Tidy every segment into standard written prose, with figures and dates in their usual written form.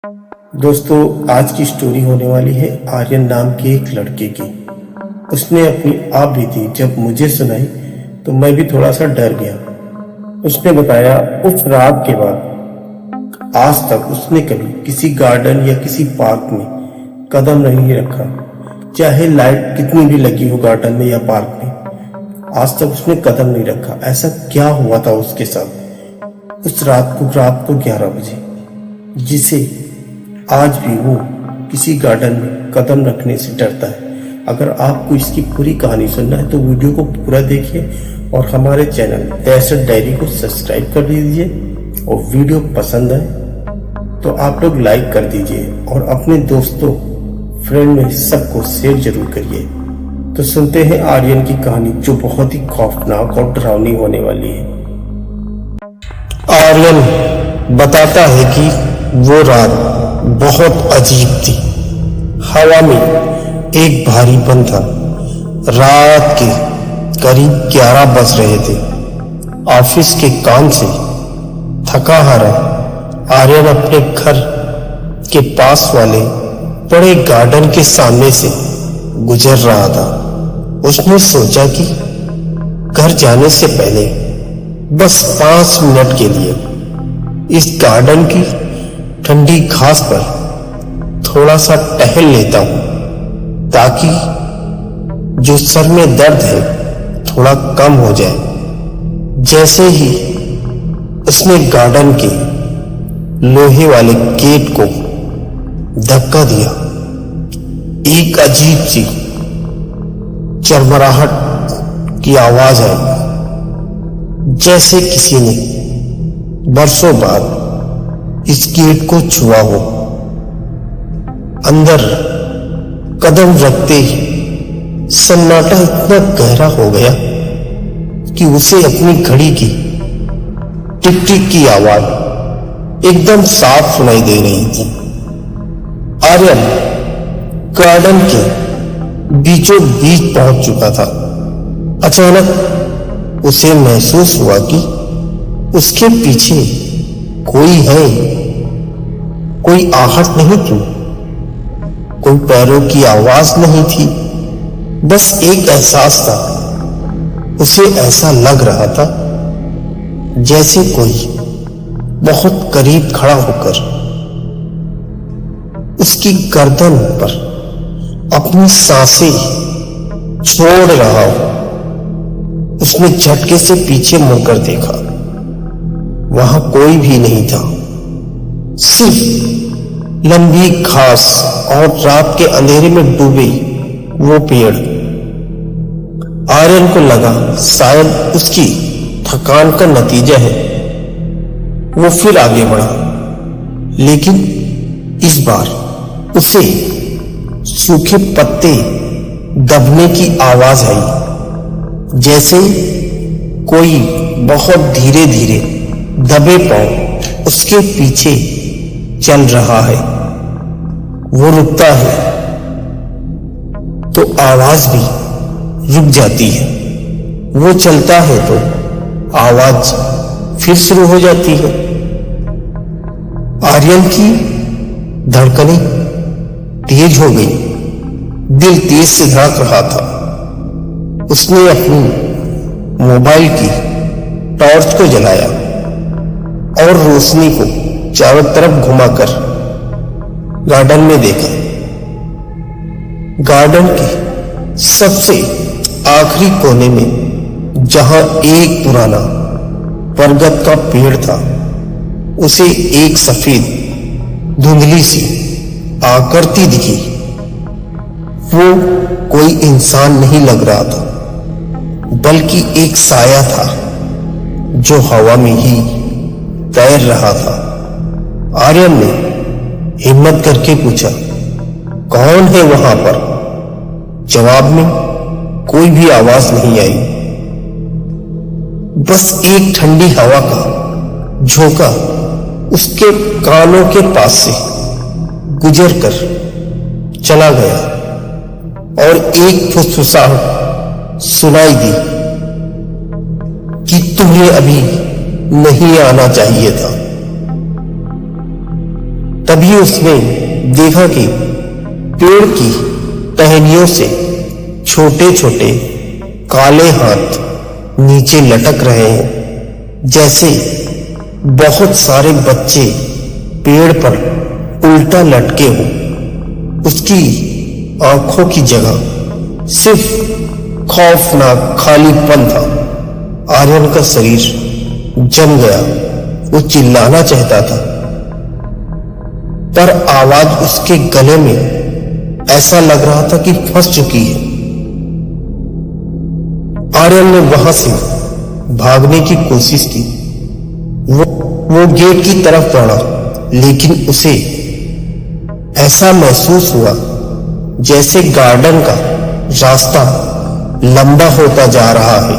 दोस्तों, आज की स्टोरी होने वाली है आर्यन नाम के एक लड़के की। उसने अपनी आप बीती जब मुझे सुनाई तो मैं भी थोड़ा सा डर गया। उसने बताया उस रात के बाद आज तक उसने कभी किसी गार्डन या किसी पार्क में कदम नहीं रखा, चाहे लाइट कितनी भी लगी हो गार्डन में या पार्क में। आज तक उसने कदम नहीं रखा। ऐसा क्या हुआ था उसके साथ उस रात को 11 बजे, जिसे आज भी वो किसी गार्डन में कदम रखने से डरता है। अगर आपको इसकी पूरी कहानी सुनना है तो वीडियो को पूरा देखिए और हमारे चैनल दहशत डायरी को सब्सक्राइब कर दीजिए। और वीडियो पसंद आए तो आप लोग लाइक कर दीजिए और अपने दोस्तों फ्रेंड में सबको शेयर जरूर करिए। तो सुनते हैं आर्यन की कहानी, जो बहुत ही खौफनाक और डरावनी होने वाली है। आर्यन बताता है कि वो रात बहुत अजीब थी। हवा में एक भारीपन था। रात के करीब 11 बज रहे थे। ऑफिस के काम से थका हारा आर्यन अपने घर के पास वाले बड़े गार्डन के सामने से गुजर रहा था। उसने सोचा कि घर जाने से पहले बस 5 मिनट के लिए इस गार्डन की ठंडी घास पर थोड़ा सा टहल लेता हूं, ताकि जो सर में दर्द है थोड़ा कम हो जाए। जैसे ही उसने गार्डन के लोहे वाले गेट को धक्का दिया, एक अजीब सी चरमराहट की आवाज आई, जैसे किसी ने बरसों बाद इस गेट को छुआ हो। अंदर कदम रखते ही सन्नाटा इतना गहरा हो गया कि उसे अपनी घड़ी की टिक टिक की आवाज एकदम साफ सुनाई दे रही थी। आर्यन गार्डन के बीचों बीच पहुंच चुका था। अचानक उसे महसूस हुआ कि उसके पीछे कोई है। कोई आहट नहीं थी, कोई पैरों की आवाज नहीं थी, बस एक एहसास था। उसे ऐसा लग रहा था जैसे कोई बहुत करीब खड़ा होकर उसकी गर्दन पर अपनी सांसें छोड़ रहा हो। उसने झटके से पीछे मुड़कर देखा। वहां कोई भी नहीं था, सिर्फ लंबी घास और रात के अंधेरे में डूबे वो पेड़। आर्यन को लगा शायद उसकी थकान का नतीजा है। वो फिर आगे बढ़ा, लेकिन इस बार उसे सूखे पत्ते दबने की आवाज आई, जैसे कोई बहुत धीरे धीरे दबे पांव उसके पीछे चल रहा है। वो रुकता है तो आवाज भी रुक जाती है। वो चलता है तो आवाज फिर शुरू हो जाती है। आर्यन की धड़कनें तेज हो गई, दिल तेज से धड़क रहा था। उसने अपनी मोबाइल की टॉर्च को जलाया और रोशनी को चारों तरफ घुमाकर गार्डन में देखा। गार्डन के सबसे आखिरी कोने में जहां एक पुराना बरगद का पेड़ था, उसे एक सफेद धुंधली सी आकृति दिखी। वो कोई इंसान नहीं लग रहा था, बल्कि एक साया था जो हवा में ही तैर रहा था। आर्यन ने हिम्मत करके पूछा, कौन है वहां पर? जवाब में कोई भी आवाज नहीं आई, बस एक ठंडी हवा का झोंका उसके कानों के पास से गुजर कर चला गया और एक फुसफुसाहट सुनाई दी कि तुम्हें अभी नहीं आना चाहिए था। तभी उसने देखा कि पेड़ की टहनियों से छोटे छोटे काले हाथ नीचे लटक रहे हैं, जैसे बहुत सारे बच्चे पेड़ पर उल्टा लटके हो। उसकी आंखों की जगह सिर्फ खौफनाक खालीपन था। आर्यन का शरीर जम गया। वो चिल्लाना चाहता था, पर आवाज उसके गले में ऐसा लग रहा था कि फंस चुकी है। आर्यन ने वहां से भागने की कोशिश की। वो गेट की तरफ बढ़ा, लेकिन उसे ऐसा महसूस हुआ जैसे गार्डन का रास्ता लंबा होता जा रहा है।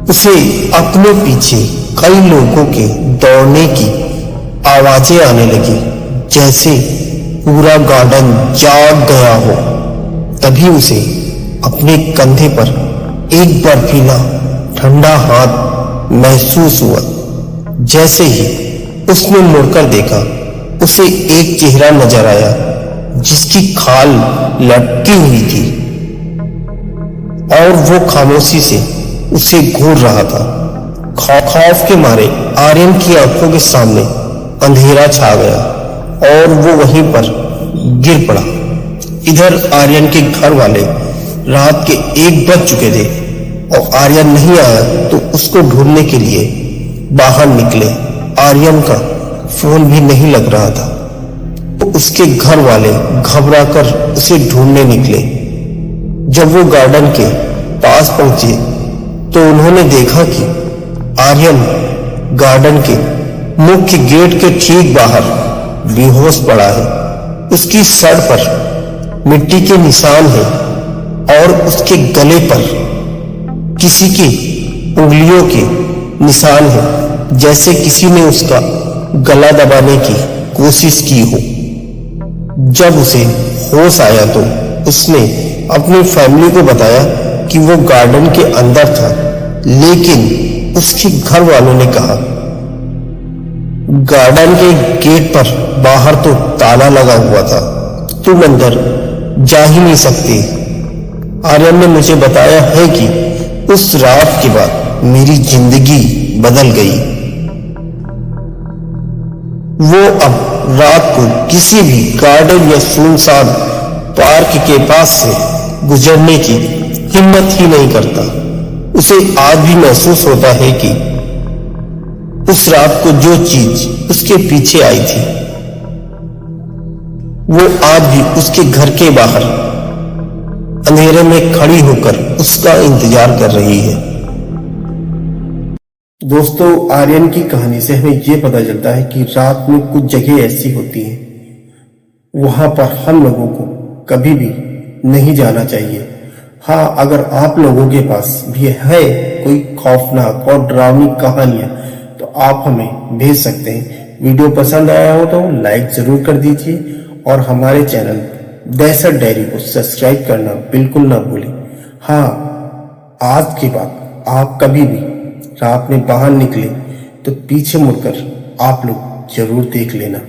उसे अपने पीछे कई लोगों के दौड़ने की आवाजें आने लगी, जैसे पूरा गार्डन जाग गया हो। तभी उसे अपने कंधे पर एक बर्फीला ठंडा हाथ महसूस हुआ। जैसे ही उसने मुड़कर देखा, उसे एक चेहरा नजर आया जिसकी खाल लटकी हुई थी और वो खामोशी से उसे घूर रहा था। खौफ के मारे आर्यन की आंखों के सामने अंधेरा छा गया और वो वहीं पर गिर पड़ा। इधर आर्यन के घर वाले रात के 1 बज चुके थे और आर्यन नहीं आया तो उसको ढूंढने के लिए बाहर निकले। आर्यन का फोन भी नहीं लग रहा था, तो उसके घर वाले घबराकर उसे ढूंढने निकले। जब वो गार्डन के पास पहुंचे तो उन्होंने देखा कि आर्यन गार्डन के मुख्य गेट के ठीक बाहर बेहोश पड़ा है। उसकी सर पर मिट्टी के निशान हैं और उसके गले पर किसी की उंगलियों के निशान हैं, जैसे किसी ने उसका गला दबाने की कोशिश की हो। जब उसे होश आया तो उसने अपनी फैमिली को बताया कि वो गार्डन के अंदर था, लेकिन उसके घर वालों ने कहा गार्डन के गेट पर बाहर तो ताला लगा हुआ था, तुम अंदर जा ही नहीं सकते। आर्यन ने मुझे बताया है कि उस रात के बाद मेरी जिंदगी बदल गई। वो अब रात को किसी भी गार्डन या सुनसान पार्क के पास से गुजरने की हिम्मत ही नहीं करता। उसे आज भी महसूस होता है कि उस रात को जो चीज उसके पीछे आई थी वो आज भी उसके घर के बाहर अंधेरे में खड़ी होकर उसका इंतजार कर रही है। दोस्तों, आर्यन की कहानी से हमें यह पता चलता है कि रात में कुछ जगह ऐसी होती हैं, वहां पर हम लोगों को कभी भी नहीं जाना चाहिए। हाँ, अगर आप लोगों के पास भी है कोई खौफनाक और डरावनी कहानियां तो आप हमें भेज सकते हैं। वीडियो पसंद आया हो तो लाइक जरूर कर दीजिए और हमारे चैनल दहशत डायरी को सब्सक्राइब करना बिल्कुल ना भूलें। हाँ, आज के बाद आप कभी भी रात में बाहर निकले तो पीछे मुड़कर आप लोग जरूर देख लेना।